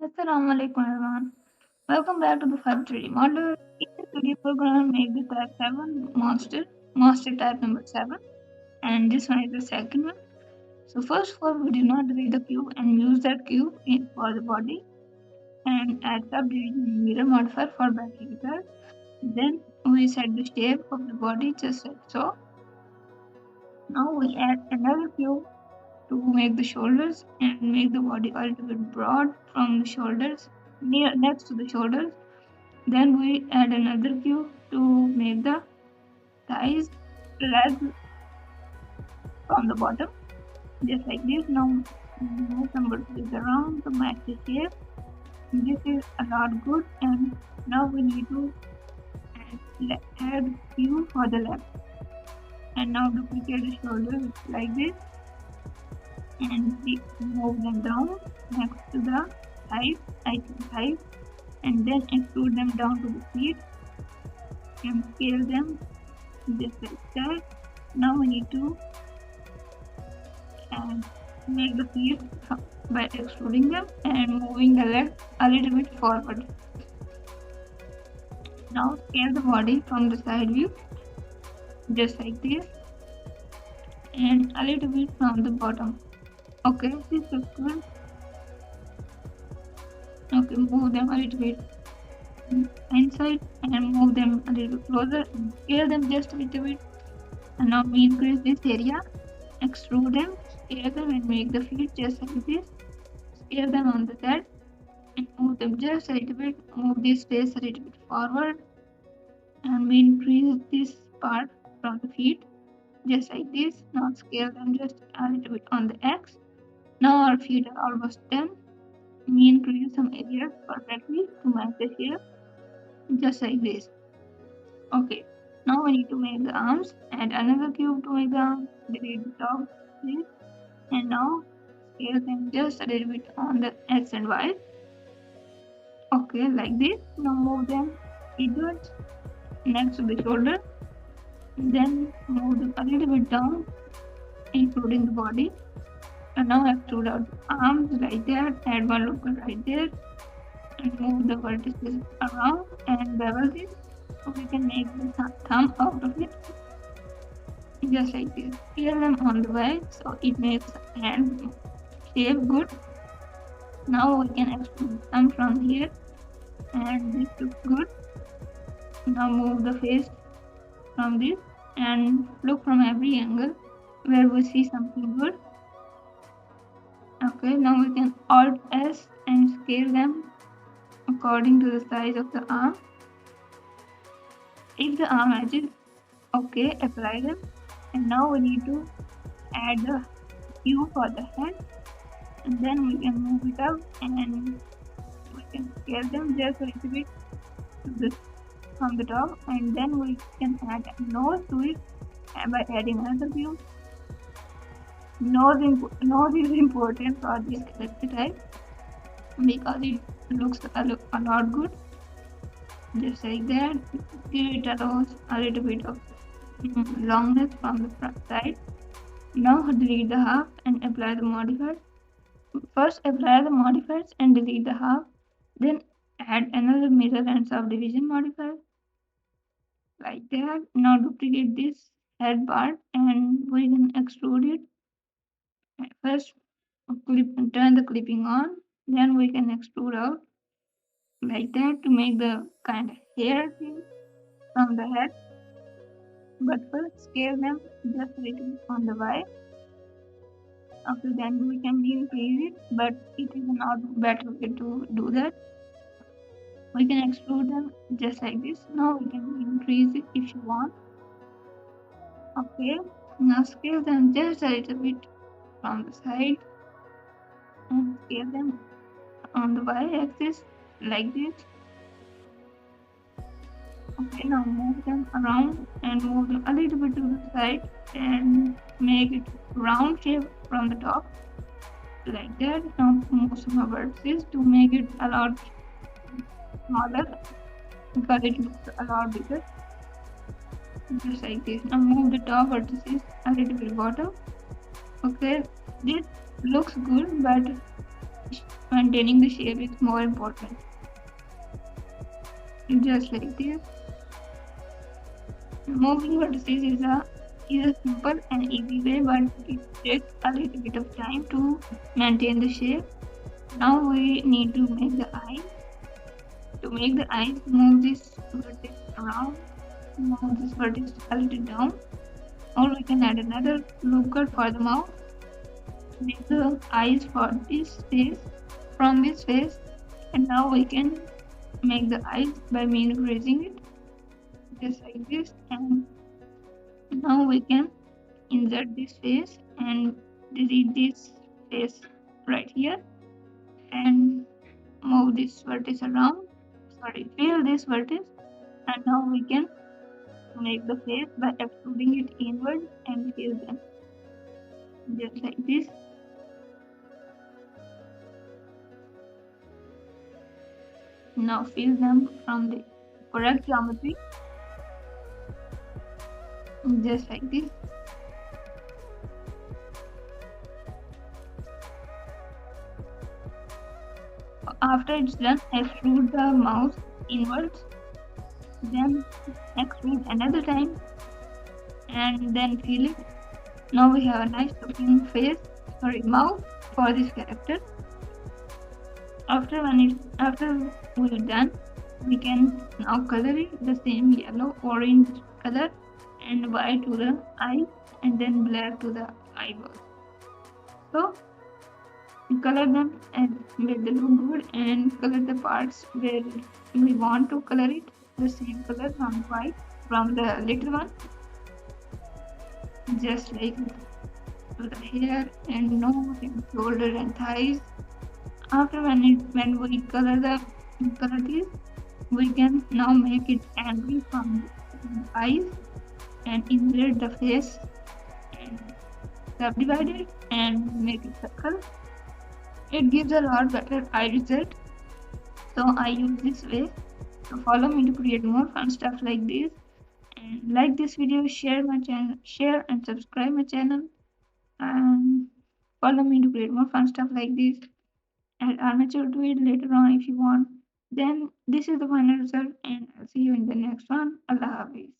Assalamu alaikum everyone. Welcome back to the 5 3D model. In this video, we're gonna make the type 7 monster type number 7, and this one is the second one. So first of all, we do not delete the cube and use that cube for the body and add subdivision mirror modifier for battery repair. Then we set the shape of the body just like so. Now we add another cube to make the shoulders and make the body a little bit broad from the shoulders next to the shoulders. Then we add another cube to make the thighs, legs from the bottom, just like this. Now move some vertices around to match the shape. This is a lot good, and now we need to add cube for the left. And now duplicate the shoulders like this, and we move them down next to the thighs, and then extrude them down to the feet and scale them just like that. Now we need to make the feet by extruding them and moving the leg a little bit forward. Now scale the body from the side view just like this, and a little bit from the bottom. Okay, this looks good. Okay, move them a little bit inside and move them a little bit closer and scale them just a little bit. And now we increase this area, extrude them, scale them, and make the feet just like this. Scale them on the side and move them just a little bit. Move this face a little bit forward, and we increase this part from the feet just like this. Now scale them just a little bit on the X. Now our feet are almost done. We increase some areas perfectly to match the shape, just like this. Okay, now we need to make the arms. Add another cube to make the arms. Delete the top, please. And now scale them just a little bit on the X and Y. Okay, like this. Now move them eastwards next to the shoulder. Then move them a little bit down, including the body. And now extrude out the arms like that. Add one looper right there, and move the vertices around and bevel this so we can make the thumb out of it, just like this. Scale them on the way so it makes hand shape good. Now we can extrude the thumb from here, and this looks good. Now move the face from this and look from every angle where we see something good. Okay, now we can Alt S and scale them according to the size of the arm. If the arm matches, okay, apply them. And now we need to add the hue for the head, and then we can move it up and we can scale them just a little bit from the top, and then we can add a nose to it by adding another view. Nose is important for this character type because it looks a lot good. Just like that. Give it a little bit of longness from the front side. Now delete the half and apply the modifiers. First apply the modifiers and delete the half. Then add another mirror and subdivision modifier. Like that. Now duplicate this head part and we can extrude it. First turn the clipping on, then we can extrude out like that to make the kind of hair thing from the head. But first scale them just a little bit on the Y. Okay, then we can increase it, but it is not better way to do that. We can extrude them just like this. Now we can increase it if you want. Okay, now scale them just a little bit from the side and scale them on the y-axis like this. Okay, now move them around and move them a little bit to the side and make it round shape from the top like that. Now move some vertices to make it a lot smaller because it looks a lot bigger, just like this. Now move the top vertices a little bit bottom. Okay, this looks good, but maintaining the shape is more important. Just like this. Moving vertices is a simple and easy way, but it takes a little bit of time to maintain the shape. Now we need to make the eye. To make the eyes, move this vertex around, move this vertex a little down, or we can add another looker for the mouth. Make the eyes for this face, from this face, and now we can make the eyes by raising it just like this, and now we can insert this face and delete this face right here and move this vertex around, sorry, fill this vertex, and now we can make the face by extruding it inward and fill them just like this. Now fill them from the correct geometry just like this. After it's done, extrude the mouth inwards, then extrude another time, and then fill it. Now we have a nice looking face, sorry, mouth for this character. After we're done, we can now color it the same yellow, orange color, and white to the eyes, and then black to the eyeballs. So color them and make them look good, and color the parts where we want to color it the same color from white from the little one, just like to the hair and nose and shoulder and thighs. After when we color these, we can now make it angry from the eyes and insert the face and subdivide it and make it circle. It gives a lot better eye result. So I use this way. So follow me to create more fun stuff like this. And like this video, share my channel, share and subscribe my channel. And follow me to create more fun stuff like this. And armature to it later on if you want. Then this is the final result, and I'll see you in the next one. Allah Hafiz.